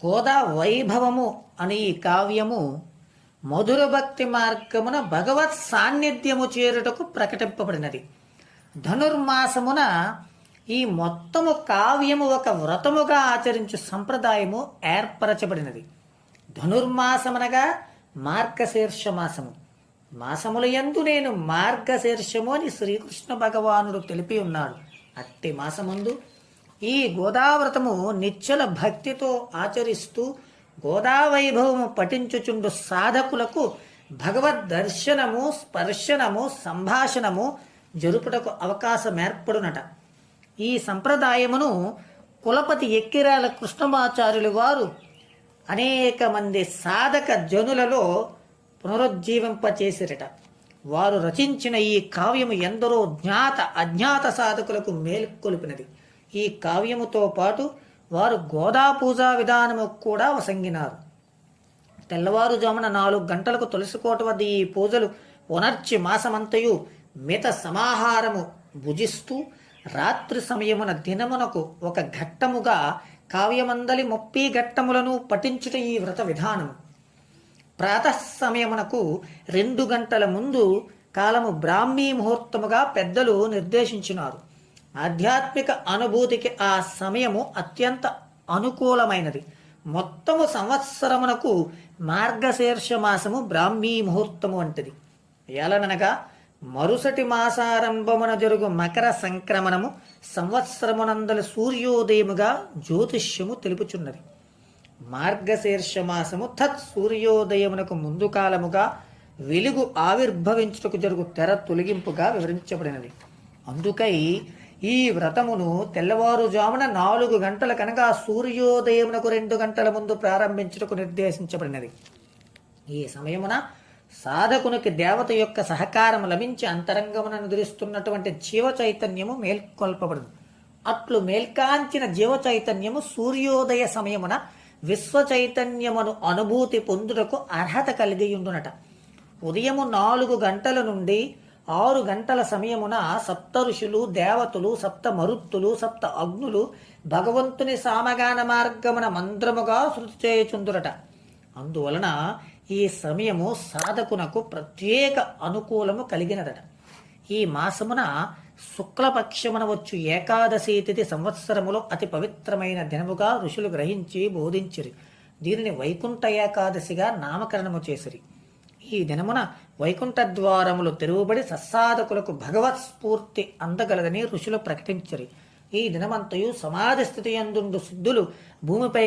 గోదా వైభవము అనే ఈ కావ్యము మధుర భక్తి మార్గమున భగవత్ సాన్నిధ్యము చేరుటకు ప్రకటింపబడినది. ధనుర్మాసమున ఈ మొత్తము కావ్యము ఒక వ్రతముగా ఆచరించు సంప్రదాయము ఏర్పరచబడినది. ధనుర్మాసమనగా మార్గశీర్ష మాసము. మాసముల యందు నేను మార్గశీర్షము అని శ్రీకృష్ణ భగవానుడు తెలిపి ఉన్నాడు. అట్టి మాసమందు ఈ గోదావ్రతము నిశ్చల భక్తితో ఆచరిస్తూ గోదావైభవము పఠించుచుండు సాధకులకు భగవద్ దర్శనము, స్పర్శనము, సంభాషణము జరుపుటకు అవకాశం ఏర్పడునట. ఈ సంప్రదాయమును కులపతి ఎక్కిరాల కృష్ణమాచార్యులు వారు అనేక మంది సాధక జనులలో పునరుజ్జీవింపచేసిరట. వారు రచించిన ఈ కావ్యము ఎందరో జ్ఞాత అజ్ఞాత సాధకులకు మేల్కొల్పినది. ఈ కావ్యముతో పాటు వారు గోదా పూజా విధానము కూడా వసంగినారు. తెల్లవారుజామున 4 గంటలకు తులసికోట వద్ద ఈ పూజలు ఉనర్చి మాసమంతయు మిత సమాహారము భుజిస్తూ రాత్రి సమయమున దినమునకు ఒక ఘట్టముగా కావ్యమందలి 30 ఘట్టములను పఠించుట ఈ వ్రత విధానము. ప్రాతః సమయమునకు 2 గంటల ముందు కాలము బ్రాహ్మీ ముహూర్తముగా పెద్దలు నిర్దేశించినారు. ఆధ్యాత్మిక అనుభూతికి ఆ సమయము అత్యంత అనుకూలమైనది. మొత్తము సంవత్సరమునకు మార్గశీర్ష మాసము బ్రాహ్మీ ముహూర్తము వంటిది. ఎలననగా మరుసటి మాసారంభమున జరుగు మకర సంక్రమణము సంవత్సరమునందల సూర్యోదయముగా జ్యోతిష్యము తెలుపుచున్నది. మార్గశీర్ష మాసము తత్ సూర్యోదయమునకు ముందు కాలముగా వెలుగు ఆవిర్భవించుటకు జరుగు తెర తొలగింపుగా వివరించబడినది. అందుకై ఈ వ్రతమును తెల్లవారుజామున 4 గంటల కనుక సూర్యోదయమునకు 2 గంటల ముందు ప్రారంభించుటకు నిర్దేశించబడినది. ఈ సమయమున సాధకునికి దేవత యొక్క సహకారం లభించి అంతరంగమున నిద్రిస్తున్నటువంటి జీవ చైతన్యము మేల్కొల్పబడదు. అట్లు మేల్కాంచిన జీవ చైతన్యము సూర్యోదయ సమయమున విశ్వ చైతన్యమును అనుభూతి పొందుటకు అర్హత కలిగి ఉండునట. ఉదయము 4 గంటల నుండి 6 గంటల సమయమున సప్త ఋషులు, దేవతలు, సప్త మరుత్తులు, సప్త అగ్నులు భగవంతుని సామగాన మార్గమున మంత్రముగా శృతి చేయుచుందురట. అందువలన ఈ సమయము సాధకునకు ప్రత్యేక అనుకూలము కలిగినదట. ఈ మాసమున శుక్లపక్షమున వచ్చు ఏకాదశి తిథి సంవత్సరములో అతి పవిత్రమైన దినముగా ఋషులు గ్రహించి బోధించిరి. దీనిని వైకుంఠ ఏకాదశిగా నామకరణము చేసిరి. ఈ దినమున వైకుంఠ ద్వారములు తెరువబడి సత్సాధకులకు భగవత్ స్ఫూర్తి అందగలదని ఋషులు ప్రకటించరి. ఈ దినమంతయు సమాధి స్థితి యందుండు సిద్ధులు భూమిపై